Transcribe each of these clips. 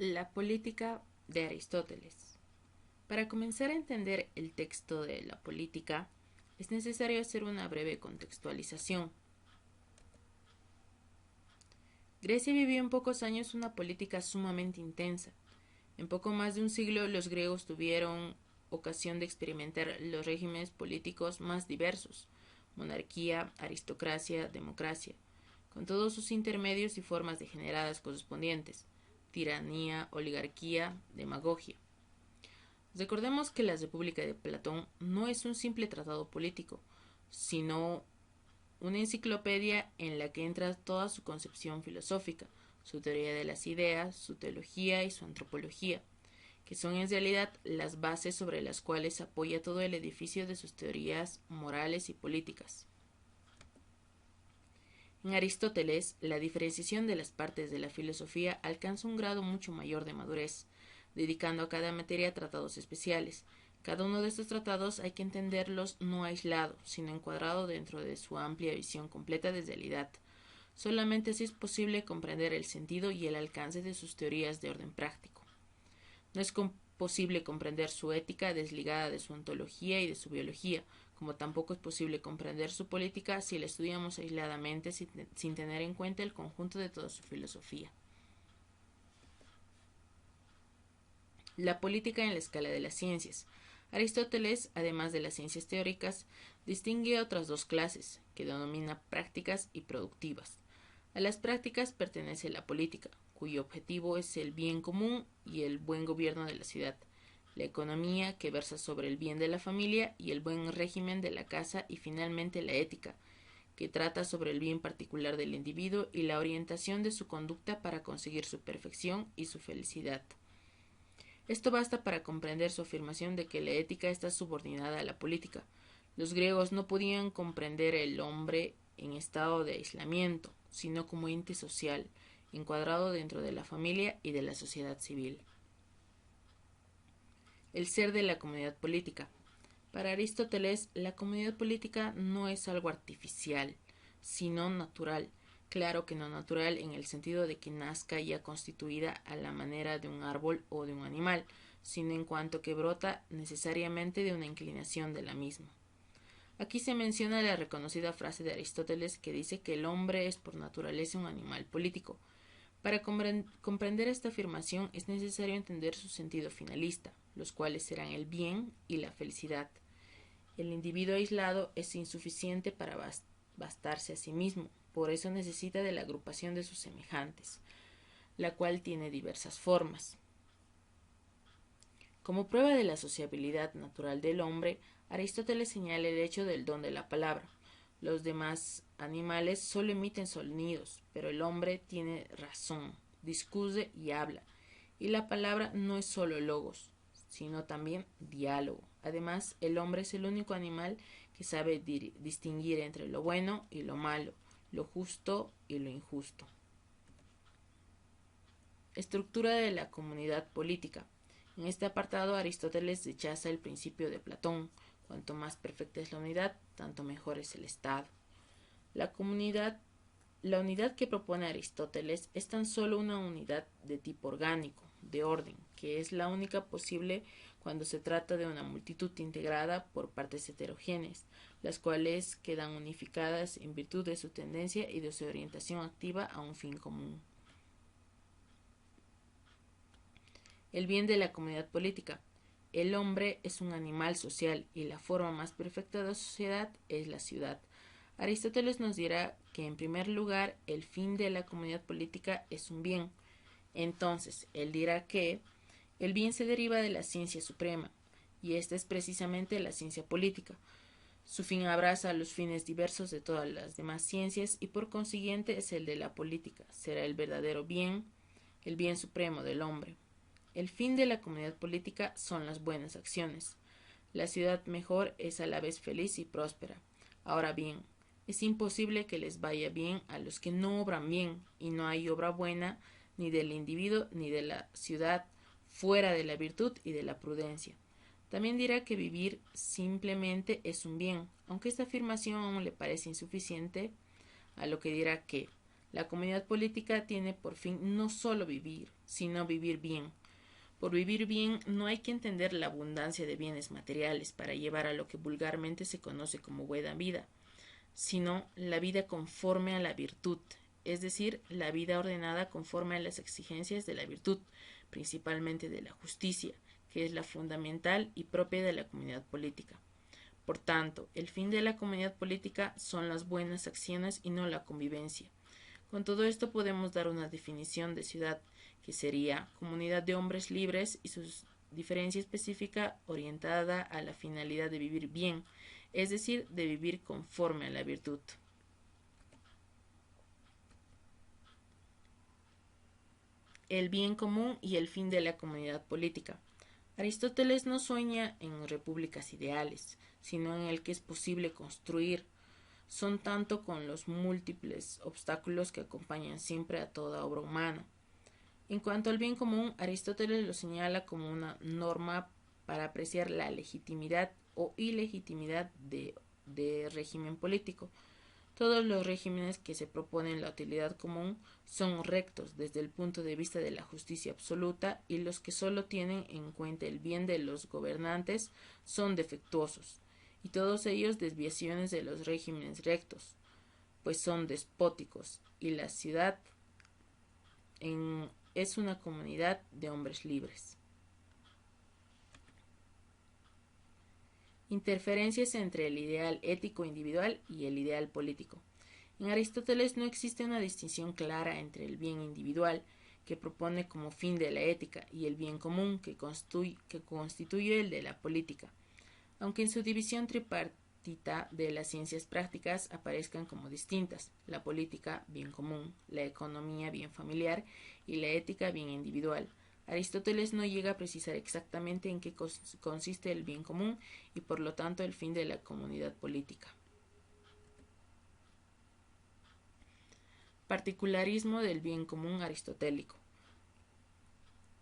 La política de Aristóteles. Para comenzar a entender el texto de la política, es necesario hacer una breve contextualización. Grecia vivió en pocos años una política sumamente intensa. En poco más de un siglo los griegos tuvieron ocasión de experimentar los regímenes políticos más diversos: monarquía, aristocracia, democracia, con todos sus intermedios y formas degeneradas correspondientes: tiranía, oligarquía, demagogia. Recordemos que la República de Platón no es un simple tratado político, sino una enciclopedia en la que entra toda su concepción filosófica, su teoría de las ideas, su teología y su antropología, que son en realidad las bases sobre las cuales se apoya todo el edificio de sus teorías morales y políticas. En Aristóteles, la diferenciación de las partes de la filosofía alcanza un grado mucho mayor de madurez, dedicando a cada materia tratados especiales. Cada uno de estos tratados hay que entenderlos no aislado, sino encuadrado dentro de su amplia visión completa de realidad. Solamente así es posible comprender el sentido y el alcance de sus teorías de orden práctico. No es posible comprender su ética desligada de su ontología y de su biología, como tampoco es posible comprender su política si la estudiamos aisladamente sin tener en cuenta el conjunto de toda su filosofía. La política en la escala de las ciencias. Aristóteles, además de las ciencias teóricas, distingue otras dos clases, que denomina prácticas y productivas. A las prácticas pertenece la política, cuyo objetivo es el bien común y el buen gobierno de la ciudad; la economía, que versa sobre el bien de la familia y el buen régimen de la casa; y finalmente la ética, que trata sobre el bien particular del individuo y la orientación de su conducta para conseguir su perfección y su felicidad. Esto basta para comprender su afirmación de que la ética está subordinada a la política. Los griegos no podían comprender el hombre en estado de aislamiento, sino como ente social, encuadrado dentro de la familia y de la sociedad civil. El ser de la comunidad política. Para Aristóteles, la comunidad política no es algo artificial, sino natural. Claro que no natural en el sentido de que nazca ya constituida a la manera de un árbol o de un animal, sino en cuanto que brota necesariamente de una inclinación de la misma. Aquí se menciona la reconocida frase de Aristóteles que dice que el hombre es por naturaleza un animal político. Para comprender esta afirmación es necesario entender su sentido finalista, los cuales serán el bien y la felicidad. El individuo aislado es insuficiente para bastarse a sí mismo, por eso necesita de la agrupación de sus semejantes, la cual tiene diversas formas. Como prueba de la sociabilidad natural del hombre, Aristóteles señala el hecho del don de la palabra. Los demás animales solo emiten sonidos, pero el hombre tiene razón, discute y habla, y la palabra no es solo logos, sino también diálogo. Además, el hombre es el único animal que sabe distinguir entre lo bueno y lo malo, lo justo y lo injusto. Estructura de la comunidad política. En este apartado, Aristóteles rechaza el principio de Platón: cuanto más perfecta es la unidad, tanto mejor es el Estado. La unidad que propone Aristóteles es tan solo una unidad de tipo orgánico, de orden, que es la única posible cuando se trata de una multitud integrada por partes heterogéneas, las cuales quedan unificadas en virtud de su tendencia y de su orientación activa a un fin común. El bien de la comunidad política. El hombre es un animal social y la forma más perfecta de sociedad es la ciudad. Aristóteles nos dirá que, en primer lugar, el fin de la comunidad política es un bien. Entonces, él dirá que el bien se deriva de la ciencia suprema, y esta es precisamente la ciencia política. Su fin abraza los fines diversos de todas las demás ciencias y por consiguiente es el de la política. Será el verdadero bien, el bien supremo del hombre. El fin de la comunidad política son las buenas acciones. La ciudad mejor es a la vez feliz y próspera. Ahora bien, es imposible que les vaya bien a los que no obran bien, y no hay obra buena ni del individuo ni de la ciudad fuera de la virtud y de la prudencia. También dirá que vivir simplemente es un bien, aunque esta afirmación aún le parece insuficiente, a lo que dirá que La comunidad política tiene por fin no solo vivir, sino vivir bien. Por vivir bien no hay que entender la abundancia de bienes materiales para llevar a lo que vulgarmente se conoce como buena vida, sino la vida conforme a la virtud, es decir, la vida ordenada conforme a las exigencias de la virtud, principalmente de la justicia, que es la fundamental y propia de la comunidad política. Por tanto, el fin de la comunidad política son las buenas acciones y no la convivencia. Con todo esto podemos dar una definición de ciudad, que sería comunidad de hombres libres y su diferencia específica orientada a la finalidad de vivir bien, es decir, de vivir conforme a la virtud. El bien común y el fin de la comunidad política. Aristóteles no sueña en repúblicas ideales, sino en el que es posible construir. Son tanto con los múltiples obstáculos que acompañan siempre a toda obra humana. En cuanto al bien común, Aristóteles lo señala como una norma para apreciar la legitimidad o ilegitimidad de régimen político. Todos los regímenes que se proponen la utilidad común son rectos desde el punto de vista de la justicia absoluta, y los que solo tienen en cuenta el bien de los gobernantes son defectuosos, y todos ellos desviaciones de los regímenes rectos, pues son despóticos, y la ciudad es una comunidad de hombres libres. Interferencias entre el ideal ético individual y el ideal político. En Aristóteles no existe una distinción clara entre el bien individual, que propone como fin de la ética, y el bien común, que constituye el de la política, aunque en su división tripartita de las ciencias prácticas aparezcan como distintas: la política, bien común; la economía, bien familiar; y la ética, bien individual. Aristóteles no llega a precisar exactamente en qué consiste el bien común y por lo tanto el fin de la comunidad política. Particularismo del bien común aristotélico.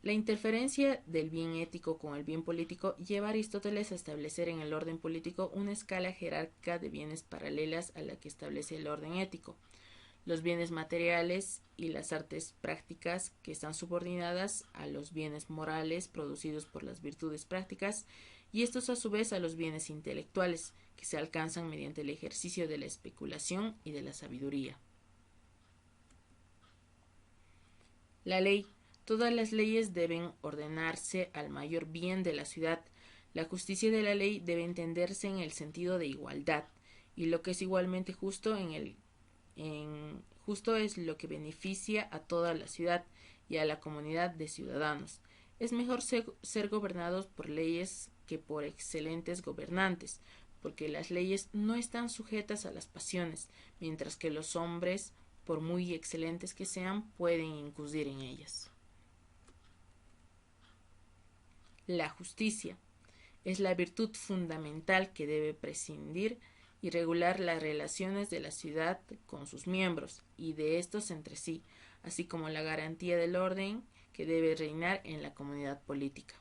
La interferencia del bien ético con el bien político lleva a Aristóteles a establecer en el orden político una escala jerárquica de bienes paralelas a la que establece el orden ético: los bienes materiales y las artes prácticas, que están subordinadas a los bienes morales producidos por las virtudes prácticas, y estos a su vez a los bienes intelectuales, que se alcanzan mediante el ejercicio de la especulación y de la sabiduría. La ley. Todas las leyes deben ordenarse al mayor bien de la ciudad. La justicia de la ley debe entenderse en el sentido de igualdad, y lo que es igualmente justo justo es lo que beneficia a toda la ciudad y a la comunidad de ciudadanos. Es mejor ser gobernados por leyes que por excelentes gobernantes, porque las leyes no están sujetas a las pasiones, mientras que los hombres, por muy excelentes que sean, pueden incurrir en ellas. La justicia es la virtud fundamental que debe presidir y regular las relaciones de la ciudad con sus miembros y de estos entre sí, así como la garantía del orden que debe reinar en la comunidad política.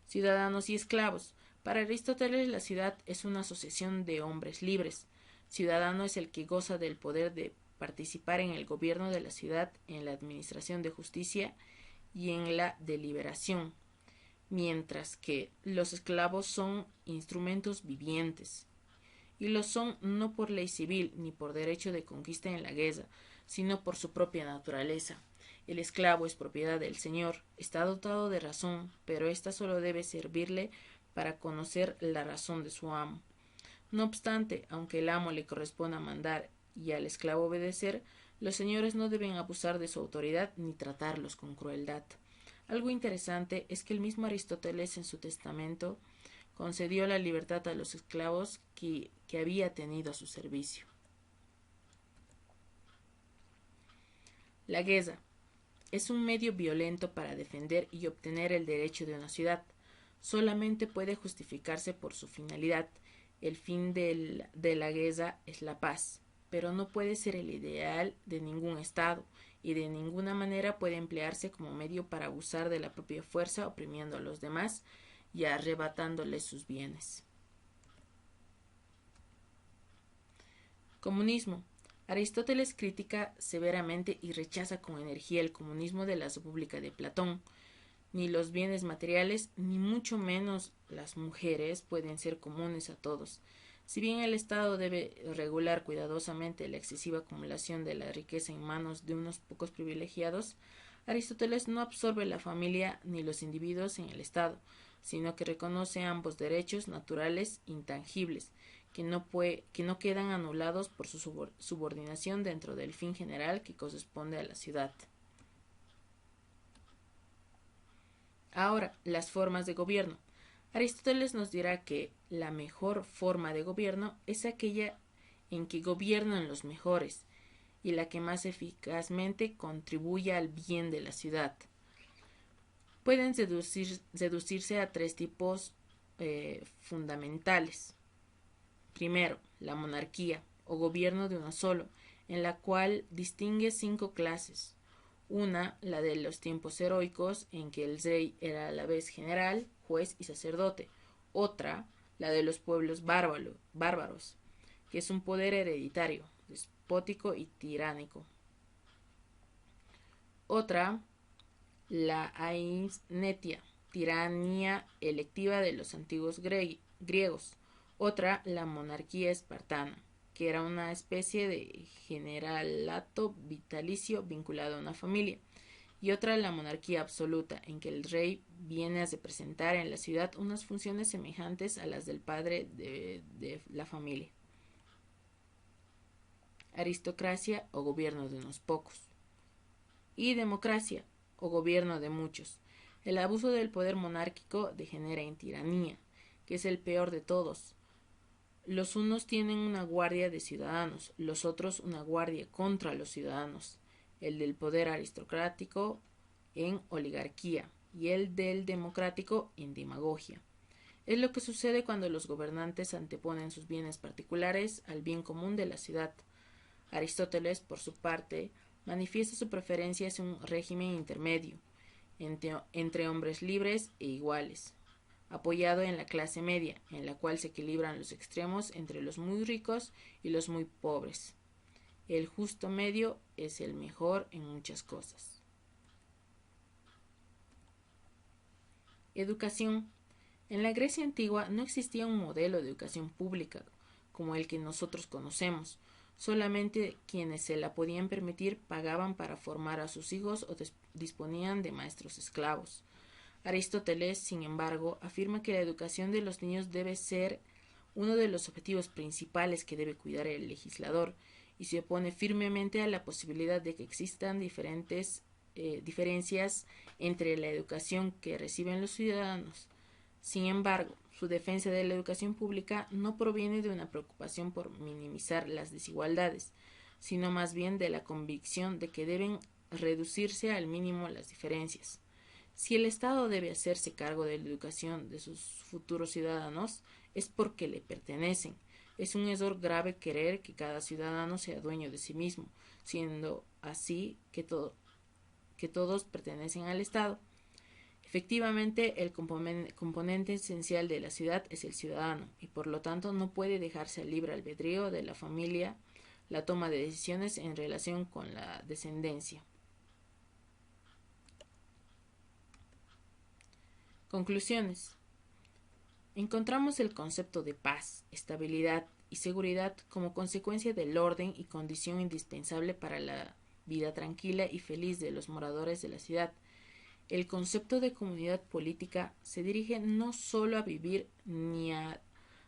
Ciudadanos y esclavos. Para Aristóteles, la ciudad es una asociación de hombres libres. Ciudadano es el que goza del poder de participar en el gobierno de la ciudad, en la administración de justicia y en la deliberación, mientras que los esclavos son instrumentos vivientes, y lo son no por ley civil ni por derecho de conquista en la guerra, sino por su propia naturaleza. El esclavo es propiedad del señor, está dotado de razón, pero ésta solo debe servirle para conocer la razón de su amo. No obstante, aunque el amo le corresponda mandar y al esclavo obedecer, los señores no deben abusar de su autoridad ni tratarlos con crueldad. Algo interesante es que el mismo Aristóteles en su testamento concedió la libertad a los esclavos que había tenido a su servicio. La guerra es un medio violento para defender y obtener el derecho de una ciudad. Solamente puede justificarse por su finalidad. El fin de la guerra es la paz, pero no puede ser el ideal de ningún Estado, y de ninguna manera puede emplearse como medio para abusar de la propia fuerza, oprimiendo a los demás y arrebatándoles sus bienes. Comunismo. Aristóteles critica severamente y rechaza con energía el comunismo de la República de Platón. Ni los bienes materiales, ni mucho menos las mujeres pueden ser comunes a todos. Si bien el Estado debe regular cuidadosamente la excesiva acumulación de la riqueza en manos de unos pocos privilegiados, Aristóteles no absorbe la familia ni los individuos en el Estado, sino que reconoce ambos derechos naturales intangibles, que no quedan anulados por su subordinación dentro del fin general que corresponde a la ciudad. Ahora, las formas de gobierno. Aristóteles nos dirá que la mejor forma de gobierno es aquella en que gobiernan los mejores y la que más eficazmente contribuye al bien de la ciudad. Pueden reducirse a tres tipos fundamentales. Primero, la monarquía o gobierno de uno solo, en la cual distingue 5 clases. Una, la de los tiempos heroicos, en que el rey era a la vez general, juez y sacerdote. Otra, la de los pueblos bárbaros, que es un poder hereditario, despótico y tiránico. Otra, la ainetia, tiranía electiva de los antiguos griegos. Otra, la monarquía espartana, que era una especie de generalato vitalicio vinculado a una familia. Y otra, la monarquía absoluta, en que el rey viene a representar en la ciudad unas funciones semejantes a las del padre de la familia. Aristocracia o gobierno de unos pocos. Y democracia o gobierno de muchos. El abuso del poder monárquico degenera en tiranía, que es el peor de todos. Los unos tienen una guardia de ciudadanos, los otros una guardia contra los ciudadanos, el del poder aristocrático en oligarquía y el del democrático en demagogia. Es lo que sucede cuando los gobernantes anteponen sus bienes particulares al bien común de la ciudad. Aristóteles, por su parte, manifiesta su preferencia hacia un régimen intermedio, entre hombres libres e iguales, apoyado en la clase media, en la cual se equilibran los extremos entre los muy ricos y los muy pobres. El justo medio es el mejor en muchas cosas. Educación. En la Grecia antigua no existía un modelo de educación pública como el que nosotros conocemos. Solamente quienes se la podían permitir pagaban para formar a sus hijos o disponían de maestros esclavos. Aristóteles, sin embargo, afirma que la educación de los niños debe ser uno de los objetivos principales que debe cuidar el legislador y se opone firmemente a la posibilidad de que existan diferencias entre la educación que reciben los ciudadanos. Sin embargo, su defensa de la educación pública no proviene de una preocupación por minimizar las desigualdades, sino más bien de la convicción de que deben reducirse al mínimo las diferencias. Si el Estado debe hacerse cargo de la educación de sus futuros ciudadanos, es porque le pertenecen. Es un error grave querer que cada ciudadano sea dueño de sí mismo, siendo así que todos pertenecen al Estado. Efectivamente, el componente esencial de la ciudad es el ciudadano, y por lo tanto no puede dejarse al libre albedrío de la familia la toma de decisiones en relación con la descendencia. Conclusiones. Encontramos el concepto de paz, estabilidad y seguridad como consecuencia del orden y condición indispensable para la vida tranquila y feliz de los moradores de la ciudad. El concepto de comunidad política se dirige no solo a vivir ni a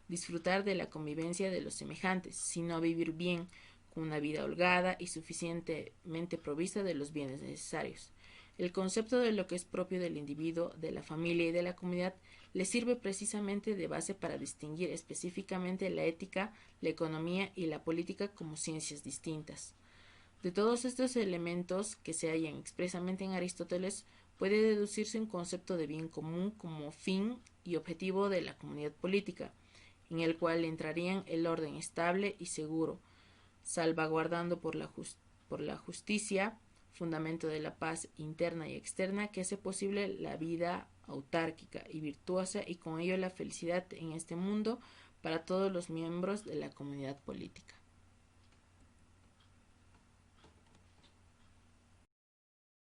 disfrutar de la convivencia de los semejantes, sino a vivir bien, con una vida holgada y suficientemente provista de los bienes necesarios. El concepto de lo que es propio del individuo, de la familia y de la comunidad le sirve precisamente de base para distinguir específicamente la ética, la economía y la política como ciencias distintas. De todos estos elementos que se hallan expresamente en Aristóteles, puede deducirse un concepto de bien común como fin y objetivo de la comunidad política, en el cual entrarían el orden estable y seguro, salvaguardando por la justicia, fundamento de la paz interna y externa que hace posible la vida autárquica y virtuosa y con ello la felicidad en este mundo para todos los miembros de la comunidad política.